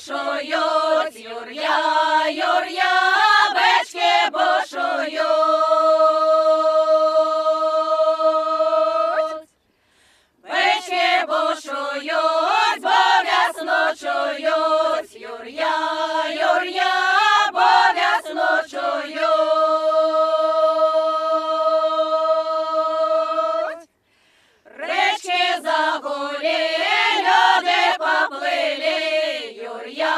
бошують, юр'я, юр'я, бички бошують. Бички бошують, бо вясно чують, юр'я, юр'я, бо вясно чують. Речки загулі, люди поплили, юр'я,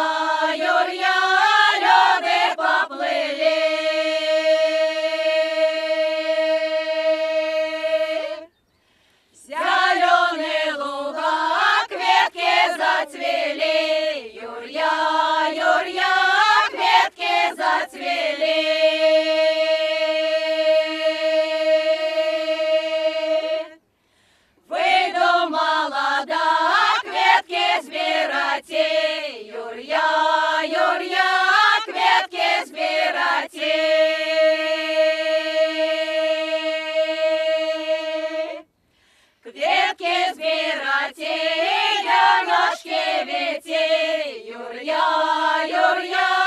юр'я, люди поплили. Зелені луга, квітки зацвіли, юр'я, юр'я, квітки зацвіли. Вийду молода, квітки збирати, юр'я, юр'я, квітки збирати. Квітки збирати, яночки віті, юр'я, юр'я,